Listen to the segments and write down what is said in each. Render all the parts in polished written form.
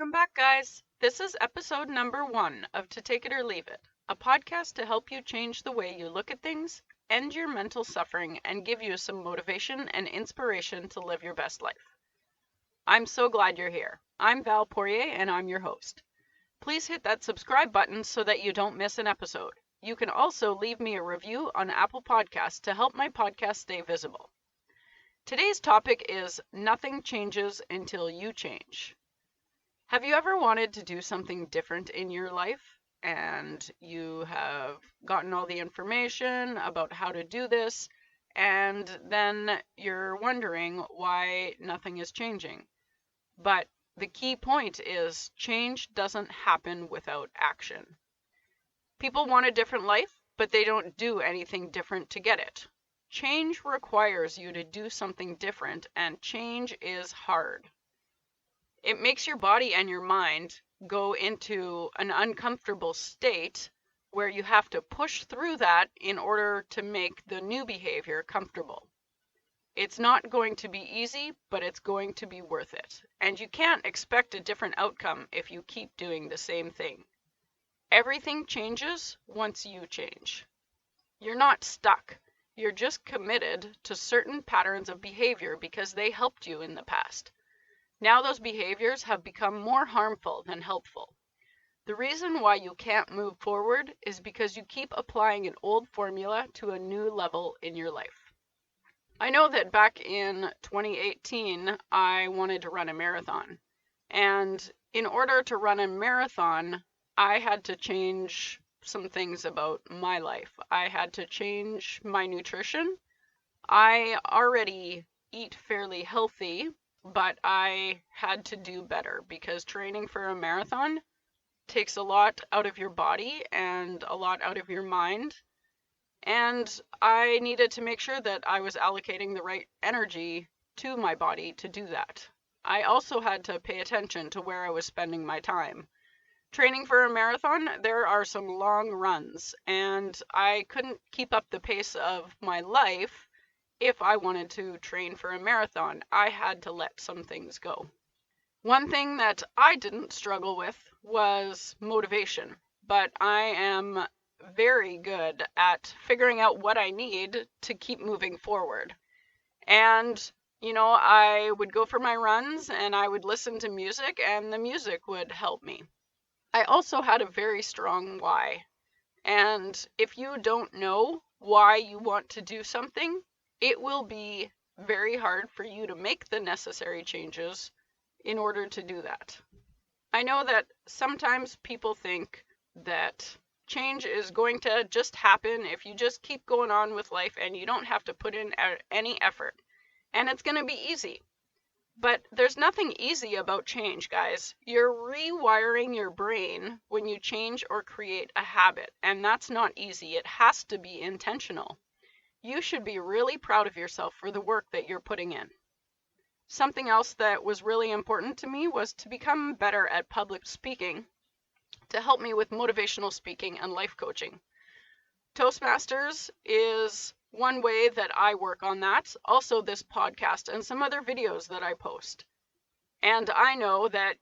Welcome back, guys. This is episode number 1 of To Take It or Leave It, a podcast to help you change the way you look at things, end your mental suffering, and give you some motivation and inspiration to live your best life. I'm so glad you're here. I'm Val Poirier, and I'm your host. Please hit that subscribe button so that you don't miss an episode. You can also leave me a review on Apple Podcasts to help my podcast stay visible. Today's topic is Nothing Changes Until You Change. Have you ever wanted to do something different in your life and you have gotten all the information about how to do this, and then you're wondering why nothing is changing? But the key point is change doesn't happen without action. People want a different life, but they don't do anything different to get it. Change requires you to do something different, and change is hard. It makes your body and your mind go into an uncomfortable state where you have to push through that in order to make the new behavior comfortable. It's not going to be easy, but it's going to be worth it. And you can't expect a different outcome if you keep doing the same thing. Everything changes once you change. You're not stuck. You're just committed to certain patterns of behavior because they helped you in the past. Now those behaviors have become more harmful than helpful. The reason why you can't move forward is because you keep applying an old formula to a new level in your life. I know that back in 2018, I wanted to run a marathon. And in order to run a marathon, I had to change some things about my life. I had to change my nutrition. I already eat fairly healthy, but I had to do better because training for a marathon takes a lot out of your body and a lot out of your mind. And I needed to make sure that I was allocating the right energy to my body to do that. I also had to pay attention to where I was spending my time. Training for a marathon, there are some long runs, and I couldn't keep up the pace of my life. If I wanted to train for a marathon, I had to let some things go. One thing that I didn't struggle with was motivation, but I am very good at figuring out what I need to keep moving forward. And, I would go for my runs and I would listen to music, and the music would help me. I also had a very strong why. And if you don't know why you want to do something, it will be very hard for you to make the necessary changes in order to do that. I know that sometimes people think that change is going to just happen if you just keep going on with life and you don't have to put in any effort, and it's going to be easy. But there's nothing easy about change, guys. You're rewiring your brain when you change or create a habit, and that's not easy. It has to be intentional. You should be really proud of yourself for the work that you're putting in. Something else that was really important to me was to become better at public speaking to help me with motivational speaking and life coaching. Toastmasters is one way that I work on that, also this podcast and some other videos that I post. And I know that,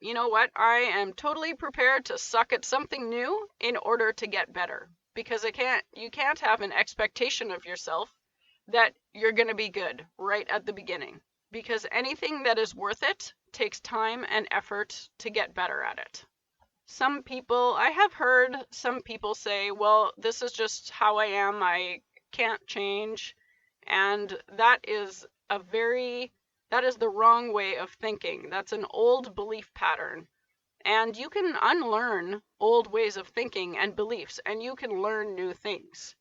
I am totally prepared to suck at something new in order to get better. Because you can't have an expectation of yourself that you're going to be good right at the beginning. Because anything that is worth it takes time and effort to get better at it. I have heard some people say, well, this is just how I am, I can't change. And that is the wrong way of thinking. That's an old belief pattern. And you can unlearn old ways of thinking and beliefs, and you can learn new things.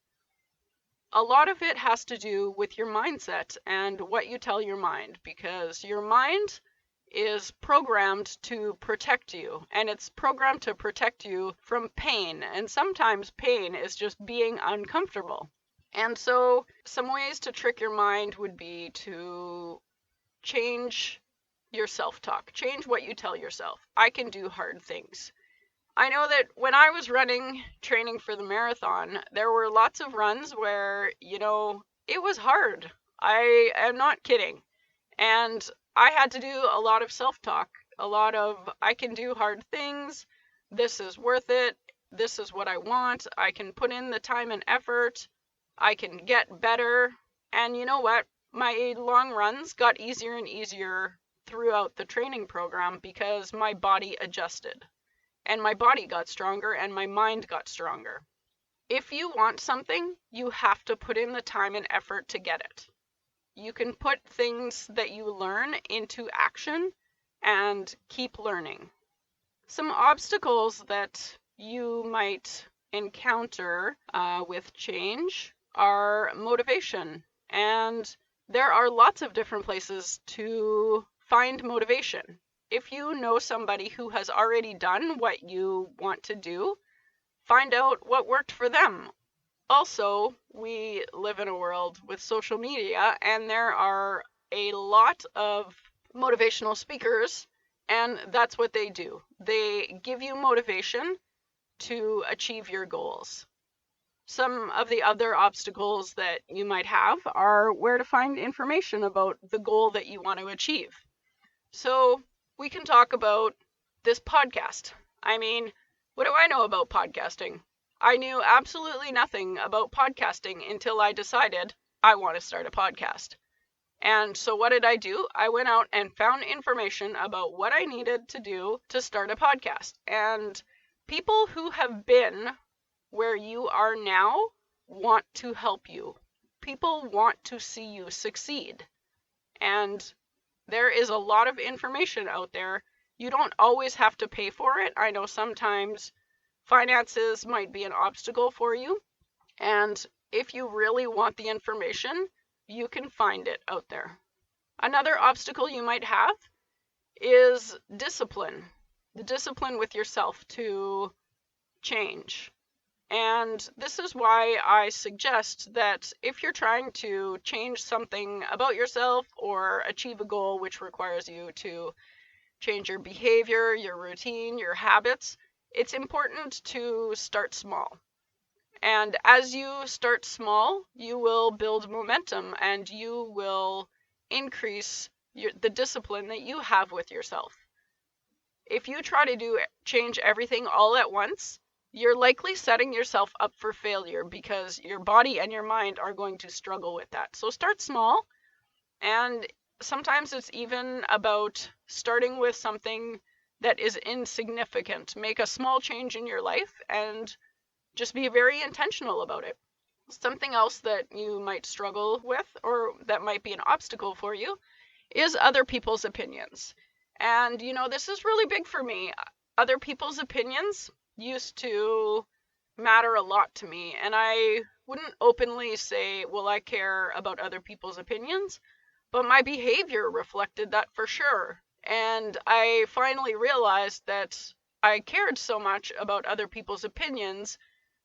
A lot of it has to do with your mindset and what you tell your mind, because your mind is programmed to protect you, and it's programmed to protect you from pain. And sometimes pain is just being uncomfortable. And so some ways to trick your mind would be to change your self-talk. Change what you tell yourself. I can do hard things. I know that when I was training for the marathon, there were lots of runs where, it was hard. I am not kidding. And I had to do a lot of self-talk a lot of, I can do hard things, this is worth it, this is what I want, I can put in the time and effort, I can get better. And you know what? My long runs got easier and easier throughout the training program because my body adjusted. And my body got stronger and my mind got stronger. If you want something, you have to put in the time and effort to get it. You can put things that you learn into action and keep learning. Some obstacles that you might encounter with change are motivation. And there are lots of different places to find motivation. If you know somebody who has already done what you want to do, find out what worked for them. Also, we live in a world with social media, and there are a lot of motivational speakers, and that's what they do. They give you motivation to achieve your goals. Some of the other obstacles that you might have are where to find information about the goal that you want to achieve. So we can talk about this podcast. I mean, what do I know about podcasting? I knew absolutely nothing about podcasting until I decided I want to start a podcast. And so what did I do? I went out and found information about what I needed to do to start a podcast. And people who have been where you are now want to help you. People want to see you succeed. And there is a lot of information out there. You don't always have to pay for it. I know sometimes finances might be an obstacle for you. And if you really want the information, you can find it out there. Another obstacle you might have is discipline. The discipline with yourself to change. And this is why I suggest that if you're trying to change something about yourself or achieve a goal which requires you to change your behavior, your routine, your habits, it's important to start small. And as you start small, you will build momentum and you will increase the discipline that you have with yourself. If you try to change everything all at once, you're likely setting yourself up for failure because your body and your mind are going to struggle with that. So start small, and sometimes it's even about starting with something that is insignificant. Make a small change in your life and just be very intentional about it. Something else that you might struggle with, or that might be an obstacle for you, is other people's opinions. And this is really big for me. Other people's opinions used to matter a lot to me, and I wouldn't openly say, well, I care about other people's opinions, but my behavior reflected that for sure. And I finally realized that I cared so much about other people's opinions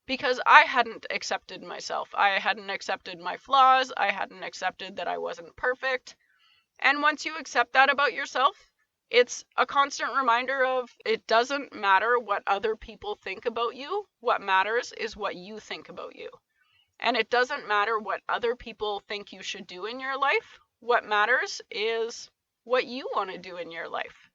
because I hadn't accepted myself. I hadn't accepted my flaws. I hadn't accepted that I wasn't perfect. And once you accept that about yourself, it's a constant reminder of it doesn't matter what other people think about you. What matters is what you think about you. And it doesn't matter what other people think you should do in your life. What matters is what you want to do in your life.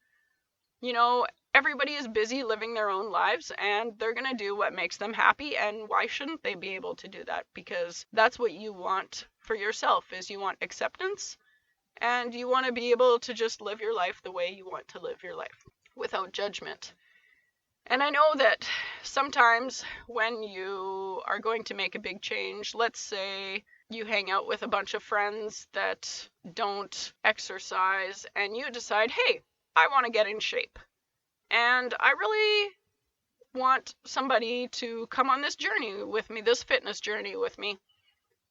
Everybody is busy living their own lives and they're going to do what makes them happy. And why shouldn't they be able to do that? Because that's what you want for yourself, is you want acceptance. And you want to be able to just live your life the way you want to live your life without judgment. And I know that sometimes when you are going to make a big change, let's say you hang out with a bunch of friends that don't exercise and you decide, hey, I want to get in shape. And I really want somebody to come on this journey with me, this fitness journey with me.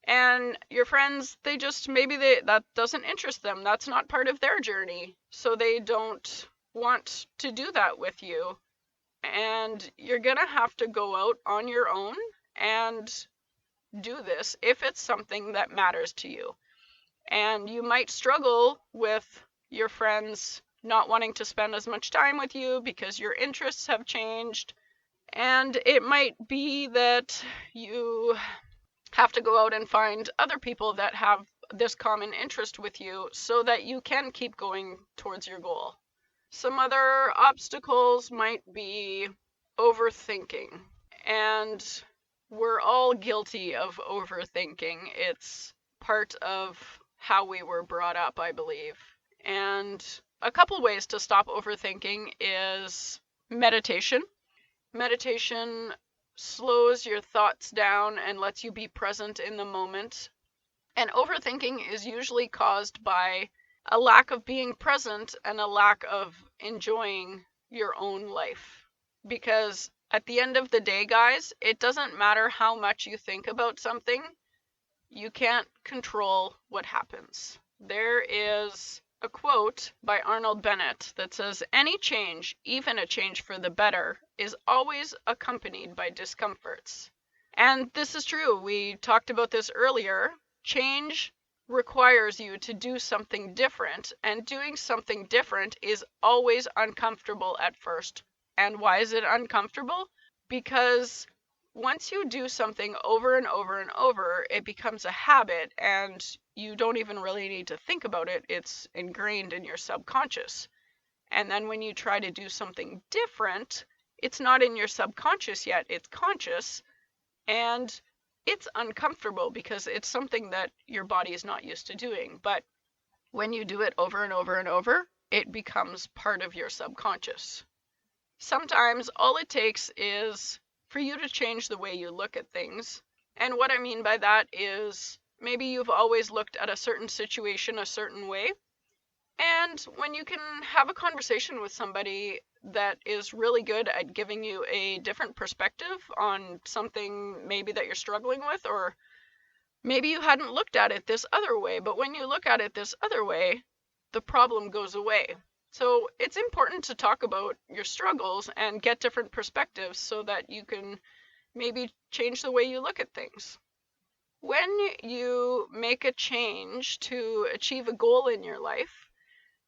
And your friends, that doesn't interest them. That's not part of their journey. So they don't want to do that with you. And you're going to have to go out on your own and do this if it's something that matters to you. And you might struggle with your friends not wanting to spend as much time with you because your interests have changed. And it might be that you have to go out and find other people that have this common interest with you so that you can keep going towards your goal. Some other obstacles might be overthinking. And we're all guilty of overthinking. It's part of how we were brought up, I believe. And a couple ways to stop overthinking is meditation. Meditation slows your thoughts down and lets you be present in the moment. And overthinking is usually caused by a lack of being present and a lack of enjoying your own life. Because at the end of the day, guys, it doesn't matter how much you think about something, you can't control what happens. There is a quote by Arnold Bennett that says, "Any change, even a change for the better, is always accompanied by discomforts." And this is true. We talked about this earlier. Change requires you to do something different, and doing something different is always uncomfortable at first. And why is it uncomfortable? Because once you do something over and over and over, it becomes a habit, and you don't even really need to think about it. It's ingrained in your subconscious. And then when you try to do something different, it's not in your subconscious yet, it's conscious, and it's uncomfortable because it's something that your body is not used to doing. But when you do it over and over and over, it becomes part of your subconscious. Sometimes all it takes is for you to change the way you look at things. And what I mean by that is maybe you've always looked at a certain situation a certain way. And when you can have a conversation with somebody that is really good at giving you a different perspective on something maybe that you're struggling with, or maybe you hadn't looked at it this other way, but when you look at it this other way, the problem goes away. So it's important to talk about your struggles and get different perspectives so that you can maybe change the way you look at things. When you make a change to achieve a goal in your life,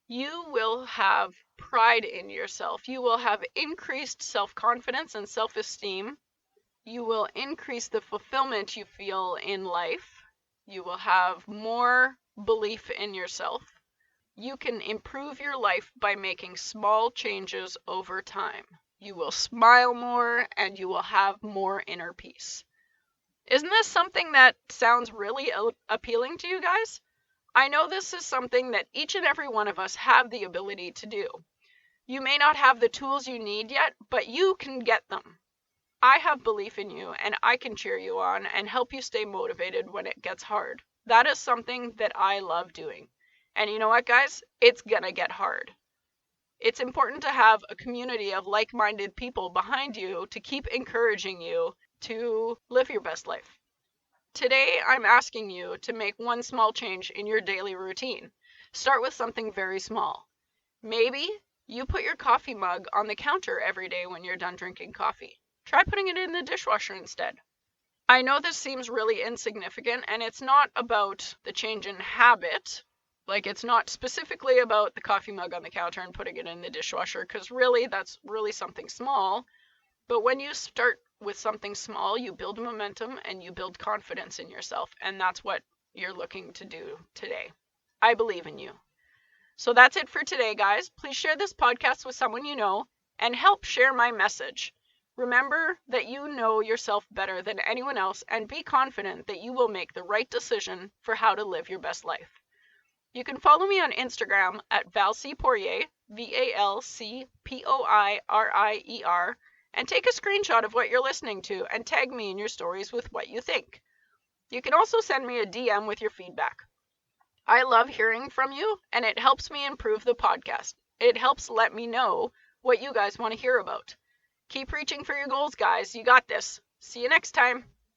you will have pride in yourself. You will have increased self-confidence and self-esteem. You will increase the fulfillment you feel in life. You will have more belief in yourself. You can improve your life by making small changes over time. You will smile more and you will have more inner peace. Isn't this something that sounds really appealing to you guys? I know this is something that each and every one of us have the ability to do. You may not have the tools you need yet, but you can get them. I have belief in you, and I can cheer you on and help you stay motivated when it gets hard. That is something that I love doing. And you know what, guys? It's gonna get hard. It's important to have a community of like-minded people behind you to keep encouraging you to live your best life. Today, I'm asking you to make one small change in your daily routine. Start with something very small. Maybe you put your coffee mug on the counter every day when you're done drinking coffee. Try putting it in the dishwasher instead. I know this seems really insignificant, and it's not about the change in habit. Like, it's not specifically about the coffee mug on the counter and putting it in the dishwasher, because really, that's really something small. But when you start with something small, you build momentum and you build confidence in yourself. And that's what you're looking to do today. I believe in you. So that's it for today, guys. Please share this podcast with someone you know and help share my message. Remember that you know yourself better than anyone else, and be confident that you will make the right decision for how to live your best life. You can follow me on Instagram at ValCpoirier, ValCpoirier, and take a screenshot of what you're listening to and tag me in your stories with what you think. You can also send me a DM with your feedback. I love hearing from you, and it helps me improve the podcast. It helps let me know what you guys want to hear about. Keep reaching for your goals, guys. You got this. See you next time.